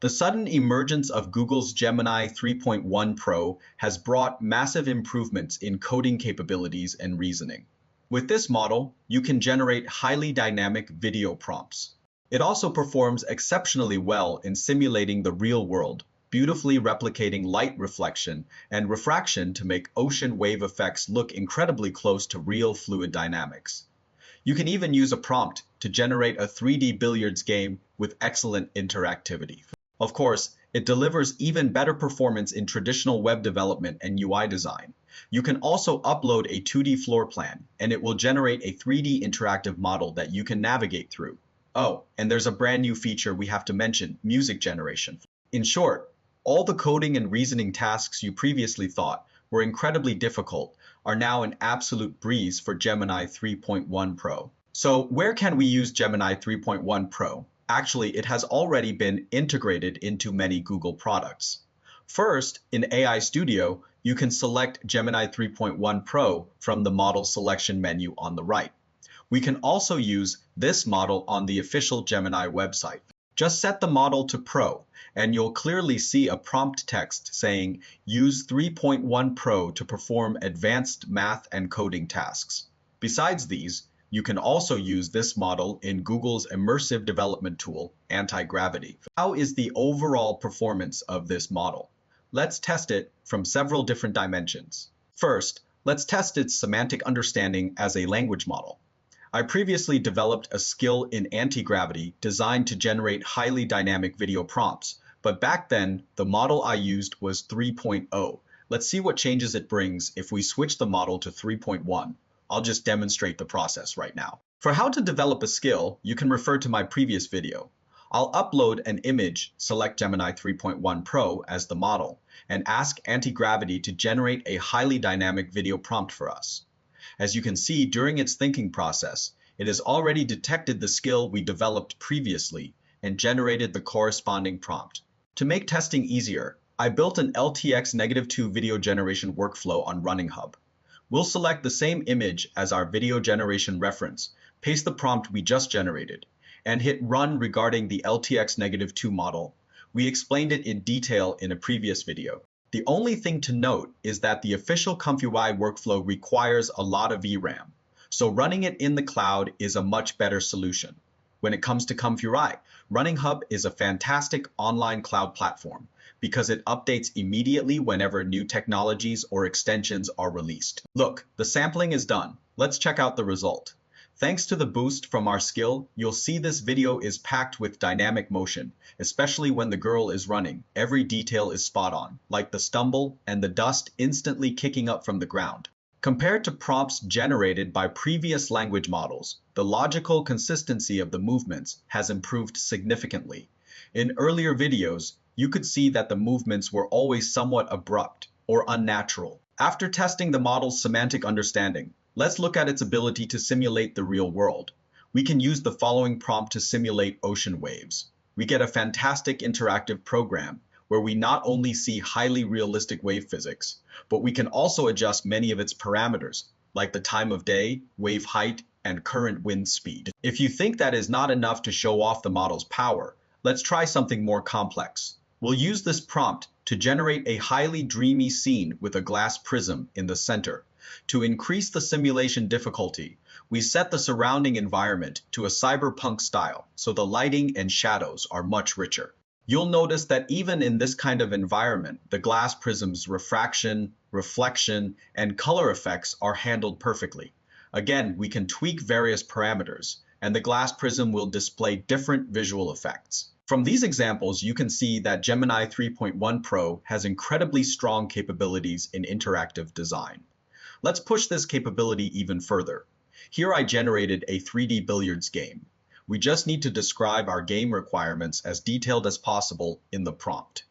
The sudden emergence of Google's Gemini 3.1 Pro has brought massive improvements in coding capabilities and reasoning. With this model, you can generate highly dynamic video prompts. It also performs exceptionally well in simulating the real world, beautifully replicating light reflection and refraction to make ocean wave effects look incredibly close to real fluid dynamics. You can even use a prompt to generate a 3D billiards game with excellent interactivity. Of course, it delivers even better performance in traditional web development and UI design. You can also upload a 2D floor plan, and it will generate a 3D interactive model that you can navigate through. Oh, and there's a brand new feature we have to mention, music generation. In short, all the coding and reasoning tasks you previously thought were incredibly difficult are now an absolute breeze for Gemini 3.1 Pro. So where can we use Gemini 3.1 Pro? Actually, it has already been integrated into many Google products. First, in AI Studio, you can select Gemini 3.1 Pro from the model selection menu on the right. We can also use this model on the official Gemini website. Just set the model to Pro, and you'll clearly see a prompt text saying, "Use 3.1 Pro to perform advanced math and coding tasks." Besides these, you can also use this model in Google's immersive development tool, Anti-Gravity. How is the overall performance of this model? Let's test it from several different dimensions. First, let's test its semantic understanding as a language model. I previously developed a skill in anti-gravity designed to generate highly dynamic video prompts, but back then, the model I used was 3.0. Let's see what changes it brings if we switch the model to 3.1. I'll just demonstrate the process right now. For how to develop a skill, you can refer to my previous video. I'll upload an image, select Gemini 3.1 Pro as the model, and ask Anti-Gravity to generate a highly dynamic video prompt for us. As you can see, during its thinking process, it has already detected the skill we developed previously and generated the corresponding prompt. To make testing easier, I built an LTX-2 video generation workflow on Running Hub. We'll select the same image as our video generation reference, paste the prompt we just generated, and hit run regarding the LTX-2 model. We explained it in detail in a previous video. The only thing to note is that the official ComfyUI workflow requires a lot of VRAM, so running it in the cloud is a much better solution. When it comes to ComfyUI, Running Hub is a fantastic online cloud platform because it updates immediately whenever new technologies or extensions are released. Look, the sampling is done. Let's check out the result. Thanks to the boost from our skill, you'll see this video is packed with dynamic motion, especially when the girl is running. Every detail is spot on, like the stumble and the dust instantly kicking up from the ground. Compared to prompts generated by previous language models, the logical consistency of the movements has improved significantly. In earlier videos, you could see that the movements were always somewhat abrupt or unnatural. After testing the model's semantic understanding, let's look at its ability to simulate the real world. We can use the following prompt to simulate ocean waves. We get a fantastic interactive program where we not only see highly realistic wave physics, but we can also adjust many of its parameters, like the time of day, wave height, and current wind speed. If you think that is not enough to show off the model's power, let's try something more complex. We'll use this prompt to generate a highly dreamy scene with a glass prism in the center. To increase the simulation difficulty, we set the surrounding environment to a cyberpunk style, so the lighting and shadows are much richer. You'll notice that even in this kind of environment, the glass prism's refraction, reflection, and color effects are handled perfectly. Again, we can tweak various parameters, and the glass prism will display different visual effects. From these examples, you can see that Gemini 3.1 Pro has incredibly strong capabilities in interactive design. Let's push this capability even further. Here I generated a 3D billiards game. We just need to describe our game requirements as detailed as possible in the prompt.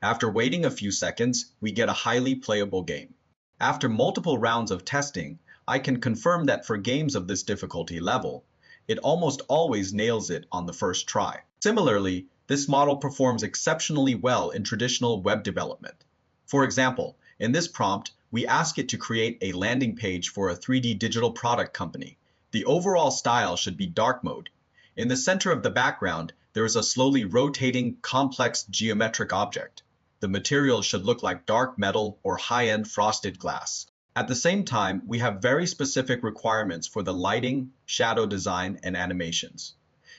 After waiting a few seconds, we get a highly playable game. After multiple rounds of testing, I can confirm that for games of this difficulty level, it almost always nails it on the first try. Similarly, this model performs exceptionally well in traditional web development. For example, in this prompt, we ask it to create a landing page for a 3D digital product company. The overall style should be dark mode. In the center of the background, there is a slowly rotating, complex geometric object. The material should look like dark metal or high-end frosted glass. At the same time, we have very specific requirements for the lighting, shadow design, and animations.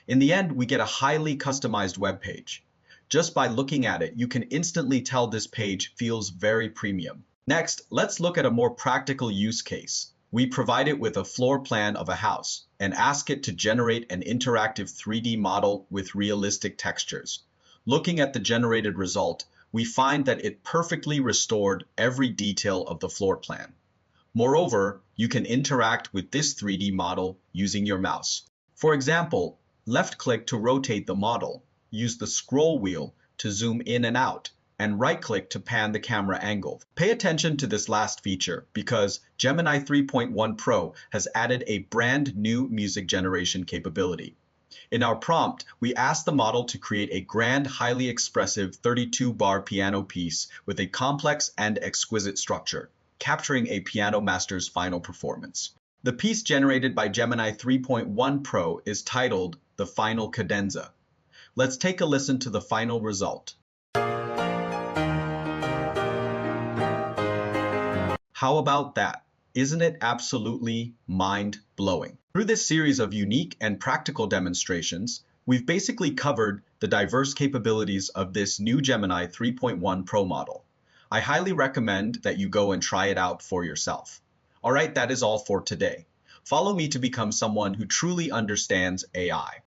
In the end, we get a highly customized web page. Just by looking at it, you can instantly tell this page feels very premium. Next, let's look at a more practical use case. We provide it with a floor plan of a house and ask it to generate an interactive 3D model with realistic textures. Looking at the generated result, we find that it perfectly restored every detail of the floor plan. Moreover, you can interact with this 3D model using your mouse. For example, left-click to rotate the model, use the scroll wheel to zoom in and out, and right-click to pan the camera angle. Pay attention to this last feature because Gemini 3.1 Pro has added a brand new music generation capability. In our prompt, we asked the model to create a grand, highly expressive 32-bar piano piece with a complex and exquisite structure, capturing a piano master's final performance. The piece generated by Gemini 3.1 Pro is titled The Final Cadenza. Let's take a listen to the final result. How about that? Isn't it absolutely mind-blowing? Through this series of unique and practical demonstrations, we've basically covered the diverse capabilities of this new Gemini 3.1 Pro model. I highly recommend that you go and try it out for yourself. All right, that is all for today. Follow me to become someone who truly understands AI.